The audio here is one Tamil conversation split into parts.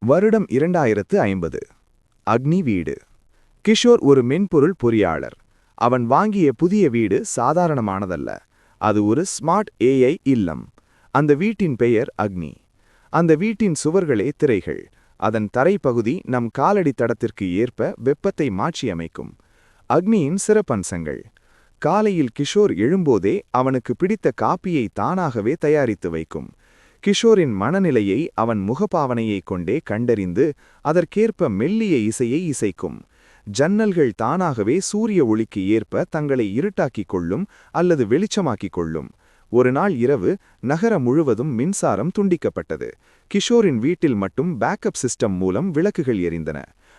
வருடம் 2050. அக்னி வீடு. கிஷோர் ஒரு மென்பொருள் பொறியாளர். அவன் வாங்கிய புதிய வீடு சாதாரணமானதல்ல. அது ஒரு ஸ்மார்ட் ஏஐ இல்லம். அந்த வீட்டின் பெயர் அக்னி. அந்த வீட்டின் சுவர்களே திரைகள். அதன் தரைப்பகுதி நம் காலடி தடத்திற்கு ஏற்ப வெப்பத்தை மாற்றியமைக்கும். அக்னியின் சிறப்பம்சங்கள். காலையில் கிஷோர் எழும்போதே அவனுக்கு பிடித்த காப்பியை தானாகவே தயாரித்து வைக்கும். கிஷோரின் மனநிலையை அவன் முகபாவனையைக் கொண்டே கண்டறிந்து அதற்கேற்ப மெல்லிய இசையை இசைக்கும். ஜன்னல்கள் தானாகவே சூரிய ஒளிக்கு ஏற்ப தங்களை இருட்டாக்கிக் கொள்ளும் அல்லது வெளிச்சமாக்கிக் கொள்ளும். ஒரு நாள் இரவு நகரம் முழுவதும் மின்சாரம் துண்டிக்கப்பட்டது. கிஷோரின் வீட்டில் மட்டும் பேக்கப் சிஸ்டம் மூலம் விளக்குகள் எரிந்தன.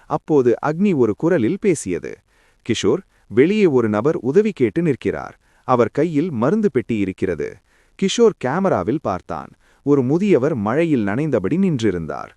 அப்போது அக்னி ஒரு குரலில் பேசியது. கிஷோர், வெளியே ஒரு நபர் உதவி கேட்டு நிற்கிறார். அவர் கையில் மருந்து பெட்டி இருக்கிறது. கிஷோர் கேமராவில் பார்த்தான். ஒரு முதியவர் மழையில் நனைந்தபடி நின்றிருந்தார்.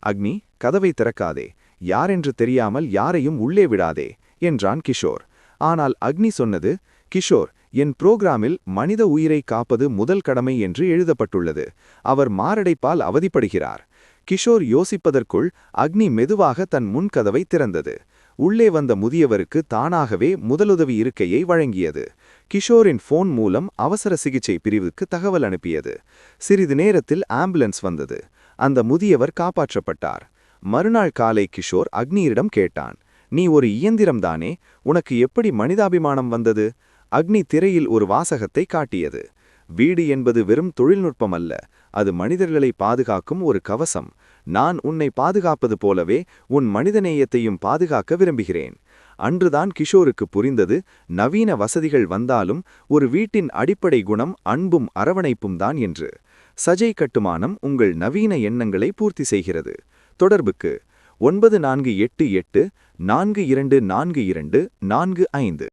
அக்னி, கதவை திறக்காதே, யாரென்று தெரியாமல் யாரையும் உள்ளே விடாதே என்றான் கிஷோர். ஆனால் அக்னி சொன்னது, கிஷோர், என் புரோகிராமில் மனித உயிரை காப்பது முதல் கடமை என்று எழுதப்பட்டுள்ளது. அவர் மாரடைப்பால் அவதிப்படுகிறார். கிஷோர் யோசிப்பதற்குள் அக்னி மெதுவாக தன் முன்கதவை திறந்தது. உள்ளே வந்த முதியவருக்கு தானாகவே முதலுதவி இருக்கையை வழங்கியது. கிஷோரின் போன் மூலம் அவசர சிகிச்சை பிரிவுக்கு தகவல் அனுப்பியது. சிறிது நேரத்தில் ஆம்புலன்ஸ் வந்தது. அந்த முதியவர் காப்பாற்றப்பட்டார். மறுநாள் காலை கிஷோர் அக்னியிடம் கேட்டான், நீ ஒரு இயந்திரம்தானே, உனக்கு எப்படி மனிதாபிமானம் வந்தது? அக்னி திரையில் ஒரு வாசகத்தை காட்டியது. வீடு என்பது வெறும் தொழில்நுட்பம் அல்ல, அது மனிதர்களை பாதுகாக்கும் ஒரு கவசம். நான் உன்னை பாதுகாப்பது போலவே உன் மனிதநேயத்தையும் பாதுகாக்க விரும்புகிறேன். அன்றுதான் கிஷோருக்கு புரிந்தது, நவீன வசதிகள் வந்தாலும் ஒரு வீட்டின் அடிப்படை குணம் அன்பும் அரவணைப்பும் தான் என்று. சஜை கட்டுமானம் உங்கள் நவீன எண்ணங்களை பூர்த்தி செய்கிறது. தொடர்புக்கு 9488 4242 45.